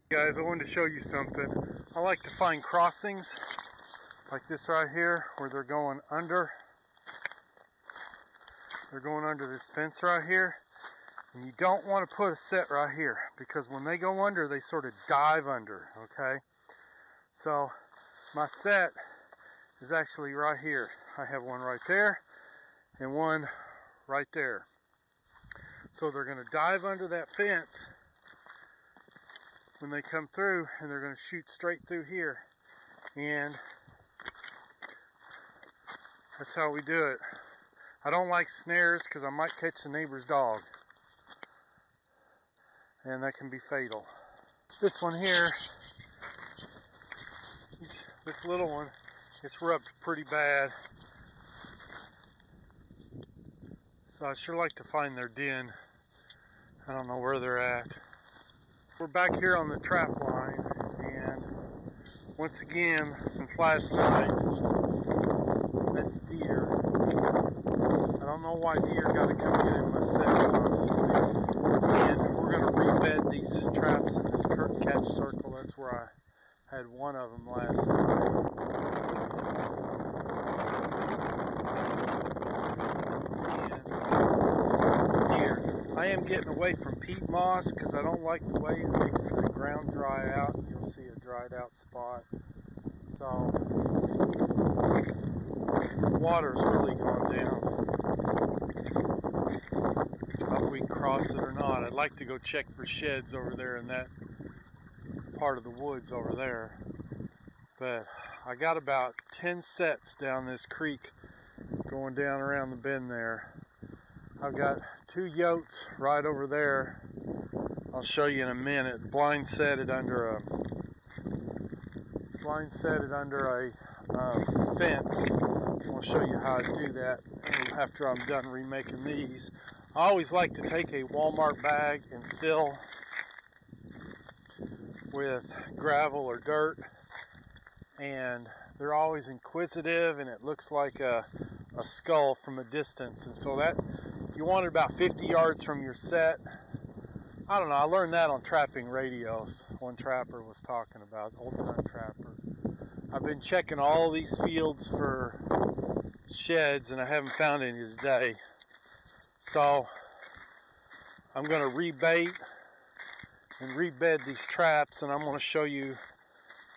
Guys, I wanted to show you something. I like to find crossings like this right here where they're going under. They're going under this fence right here. And you don't want to put a set right here because when they go under, they sort of dive under, okay? So my set is actually right here. I have one right there and one right there. So they're going to dive under that fence when they come through, and they're going to shoot straight through here. And that's how we do it. I don't like snares because I might catch the neighbor's dog, and that can be fatal. This one here, this little one, it's rubbed pretty bad. So I sure like to find their den. I don't know where they're at. We're back here on the trap line, and once again, since last night, that's deer. I don't know why deer got to come get in my set constantly. And we're going to rebed these traps in this curtain catch circle. That's where I had one of them last night. I am getting away from peat moss because I don't like the way it makes the ground dry out. You'll see a dried out spot. So, water's really gone down. I don't know if we can cross it or not. I'd like to go check for sheds over there in that part of the woods over there. But I got about 10 sets down this creek going down around the bend there. I've got 2 yotes right over there. I'll show you in a minute. Blind set it under a fence. I'll show you how to do that after I'm done remaking these. I always like to take a Walmart bag and fill with gravel or dirt, and they're always inquisitive, and it looks like a skull from a distance, and so that you want it about 50 yards from your set. I don't know, I learned that on trapping radios. One trapper was talking about, old-time trapper. I've been checking all these fields for sheds and I haven't found any today. So I'm going to rebait and rebed these traps, and I'm going to show you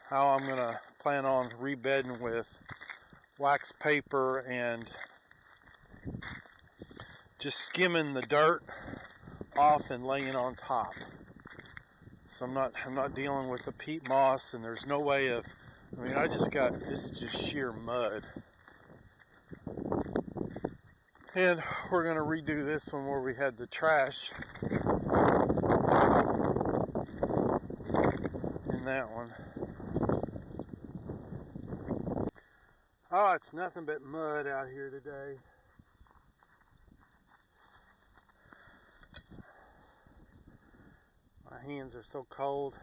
how I'm going to plan on rebedding with wax paper and just skimming the dirt off and laying on top. So I'm not dealing with the peat moss, and there's no way of, I mean, this is just sheer mud. And we're going to redo this one where we had the trash in that one. Oh, it's nothing but mud out here today. My hands are so cold.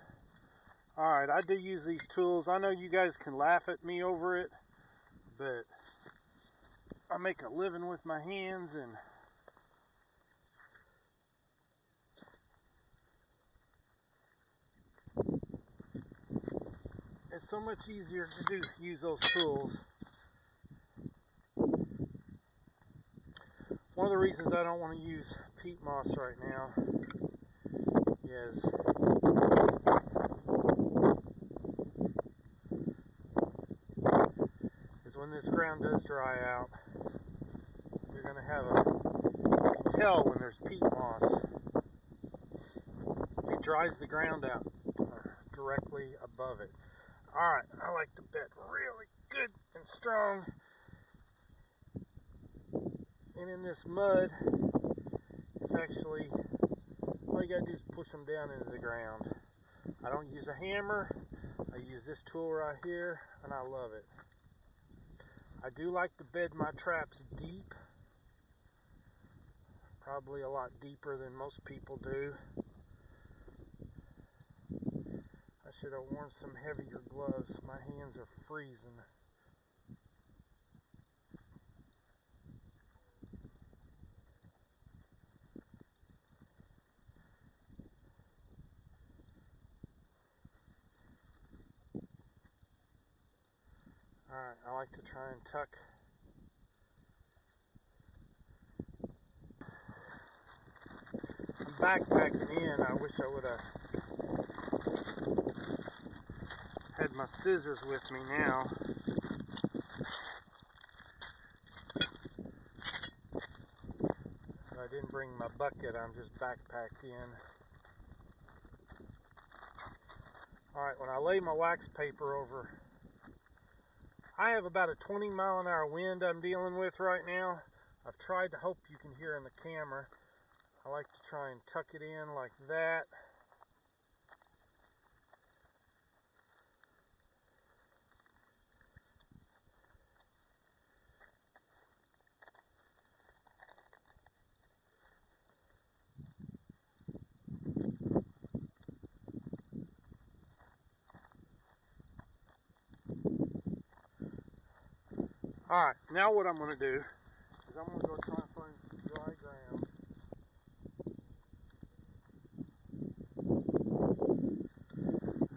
Alright, I do use these tools. I know you guys can laugh at me over it, but I make a living with my hands, and it's so much easier to use those tools. One of the reasons I don't want to use peat moss right now is when this ground does dry out, you're going to have you can tell when there's peat moss. It dries the ground out directly above it. Alright, I like to bed really good and strong. And in this mud, it's actually, all you gotta do is push them down into the ground. I don't use a hammer. I use this tool right here, and I love it. I do like to bed my traps deep. Probably a lot deeper than most people do. I should have worn some heavier gloves. My hands are freezing. Alright, I like to try and tuck. I'm backpacking in. I wish I would have had my scissors with me now. I didn't bring my bucket, I'm just backpacked in. Alright, when I lay my wax paper over, I have about a 20-mile-an-hour wind I'm dealing with right now. I've tried to hope you can hear in the camera. I like to try and tuck it in like that. Alright, now what I'm going to do is I'm going to go try and find some dry ground.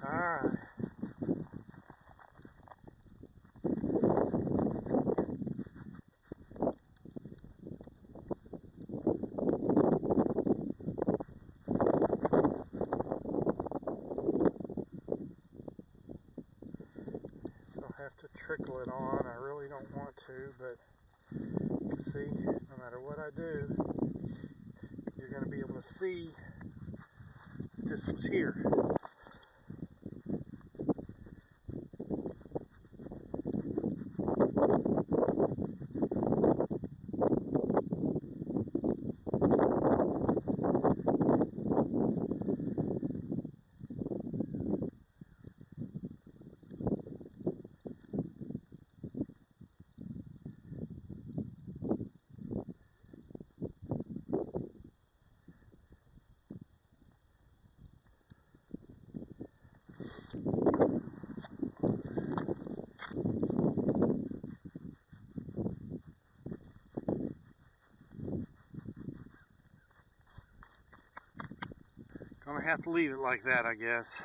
Alright. Have to trickle it on. I really don't want to, but you can see no matter what I do, you're going to be able to see that this was here. Gonna have to leave it like that, I guess.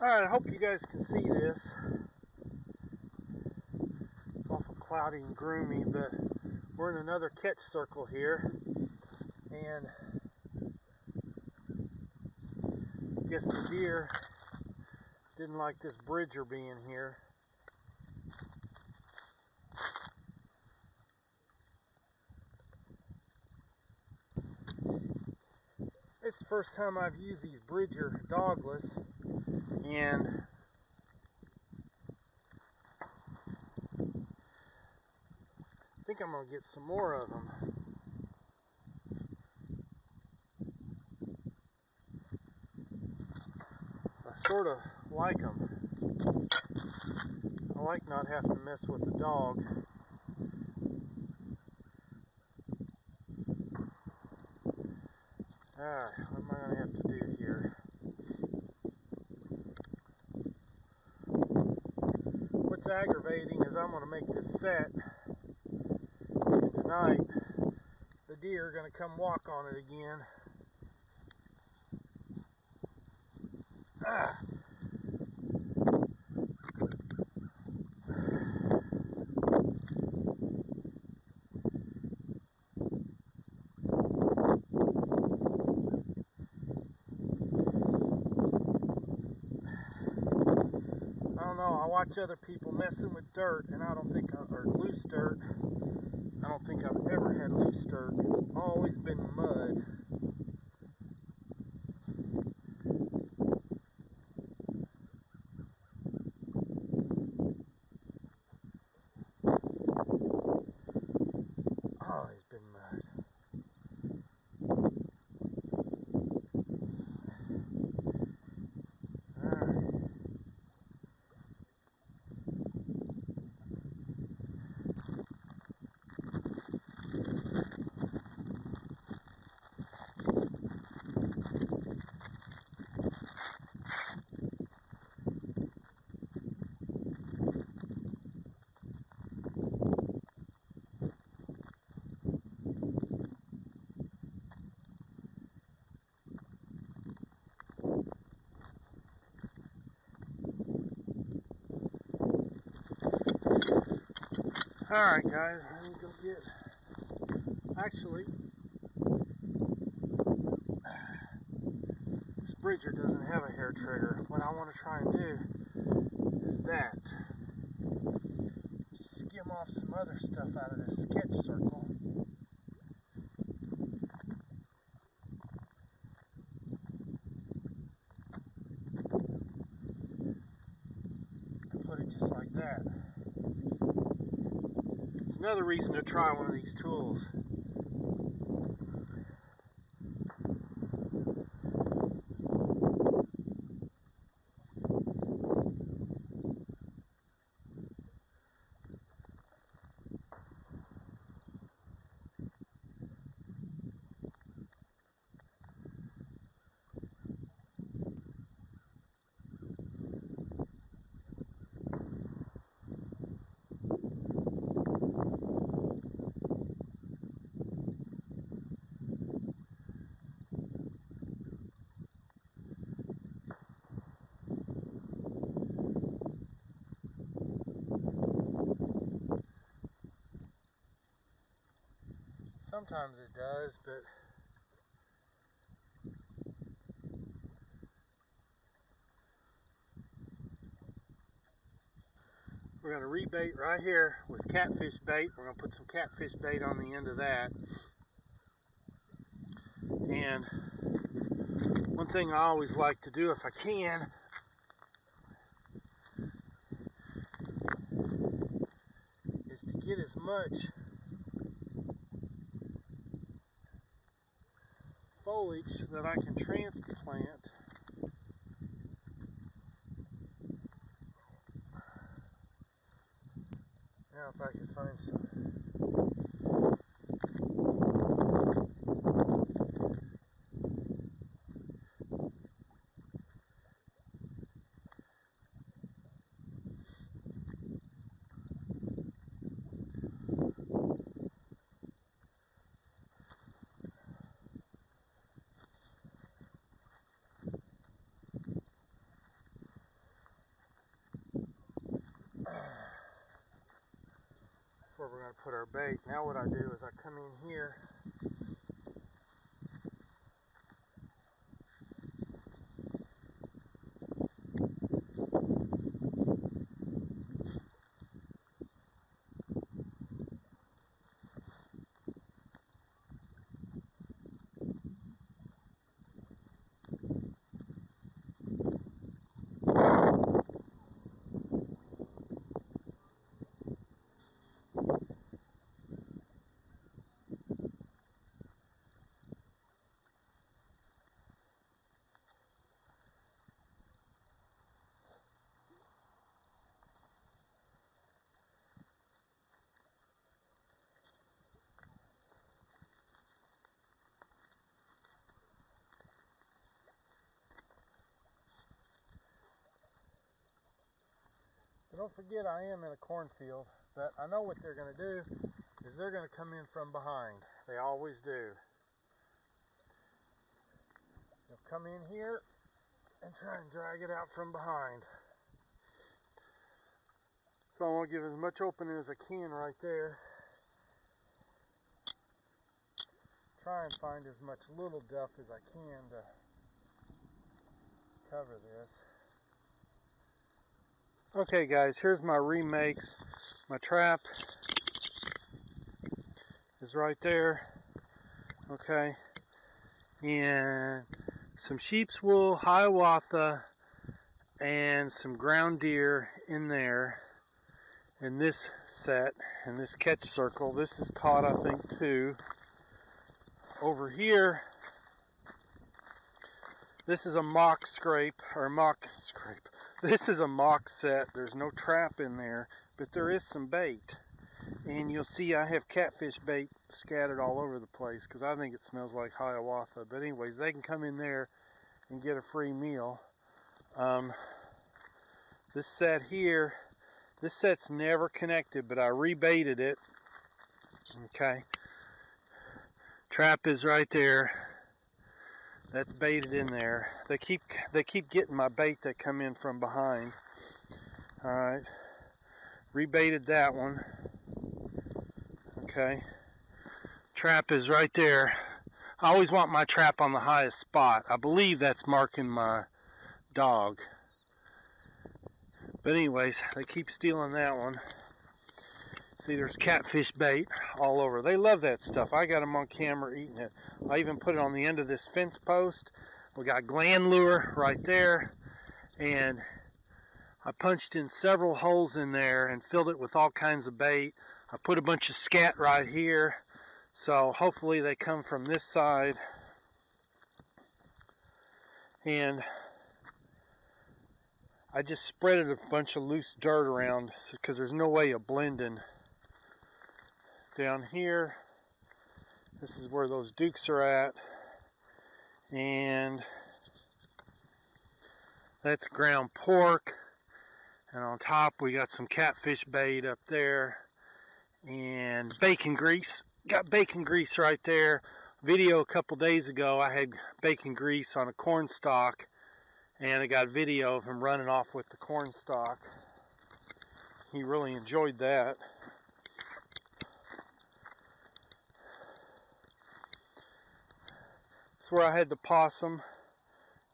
Alright, I hope you guys can see this. It's awful cloudy and gloomy, but we're in another catch circle here. And I guess the deer didn't like this bridger being here. This is the first time I've used these bridger dogless, and I think I'm going to get some more of them. I sort of like them. I like not having to mess with the dog. Alright, what am I going to have to do here? What's aggravating is I'm going to make this set, and tonight the deer are going to come walk on it again. Ah. I don't know, I watch other people messing with dirt, and I don't think, or loose dirt, I don't think I've ever had loose dirt. It's always been mud. Always been mud. Alright guys, let me go get, actually, this Bridger doesn't have a hair trigger. What I want to try and do is that. Just skim off some other stuff out of this sketch circle. And put it just like that. It's another reason to try one of these tools. Sometimes it does, but we're going to rebait right here with catfish bait. We're going to put some catfish bait on the end of that. And one thing I always like to do if I can is to get as much foliage that I can transplant. Now if I can find some. Where we're going to put our bait. Now what I do is I come in here Don't forget I am in a cornfield, but I know what they're going to do is they're going to come in from behind. They always do. They'll come in here and try and drag it out from behind. So I want to give as much opening as I can right there. Try and find as much little duff as I can to cover this. Okay guys, here's my remakes. My trap is right there. Okay. And some sheep's wool, Hiawatha, and some ground deer in there. In this set, in this catch circle. This is caught, I think, 2. Over here, this is a mock scrape, or mock scrape. This is a mock set. There's no trap in there, but there is some bait. And you'll see I have catfish bait scattered all over the place because I think it smells like Hiawatha. But anyways, they can come in there and get a free meal. This set here, this set's never connected, but I rebaited it. Okay. Trap is right there. That's baited in there. They keep getting my bait that come in from behind. All right, rebaited that one. Okay, trap is right there. I always want my trap on the highest spot. I believe that's marking my dog. But anyways, they keep stealing that one. See, there's catfish bait all over. They love that stuff. I got them on camera eating it. I even put it on the end of this fence post. We got gland lure right there. And I punched in several holes in there and filled it with all kinds of bait. I put a bunch of scat right here. So hopefully they come from this side. And I just spreaded a bunch of loose dirt around because there's no way of blending. Down here, this is where those dukes are at, and that's ground pork, and on top we got some catfish bait up there, and bacon grease. Got bacon grease right there. Video a couple days ago, I had bacon grease on a corn stalk, and I got video of him running off with the corn stalk. He really enjoyed that. Where I had the possum,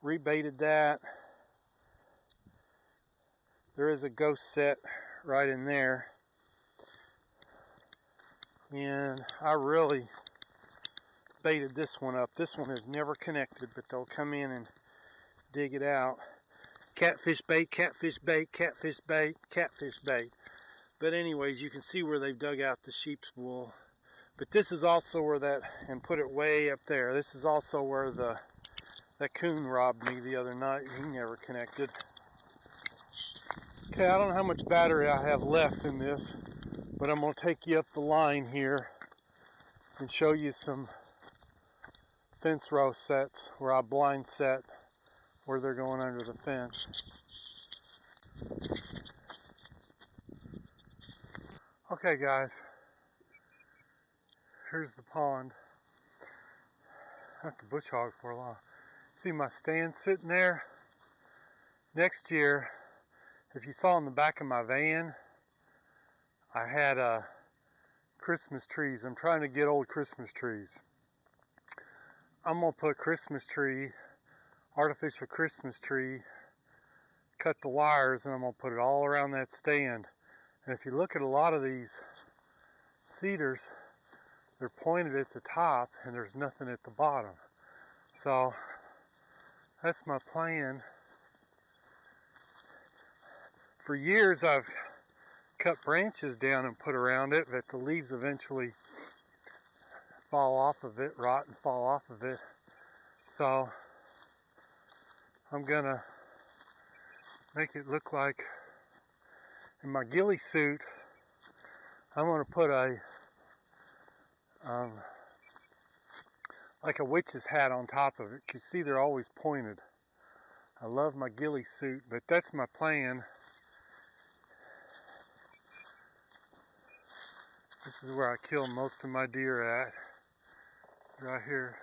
rebaited that. There is a ghost set right in there, and I really baited this one up. This one is never connected, but they'll come in and dig it out. Catfish bait, catfish bait, catfish bait, catfish bait. But anyways, you can see where they've dug out the sheep's wool. But this is also where that, and put it way up there. This is also where that coon robbed me the other night. He never connected. Okay, I don't know how much battery I have left in this, but I'm going to take you up the line here and show you some fence row sets where I blind set where they're going under the fence. Okay guys, here's the pond. I have to bush hog for a while. See my stand sitting there? Next year, if you saw in the back of my van, I had Christmas trees. I'm trying to get old Christmas trees. I'm gonna put Christmas tree, artificial Christmas tree, cut the wires, and I'm gonna put it all around that stand. And if you look at a lot of these cedars, they're pointed at the top and there's nothing at the bottom. So that's my plan. For years I've cut branches down and put around it, but the leaves eventually fall off of it, rot and fall off of it. So I'm gonna make it look like, in my ghillie suit, I'm gonna put a like a witch's hat on top of it. You see they're always pointed. I love my ghillie suit, but that's my plan. This is where I kill most of my deer at, right here.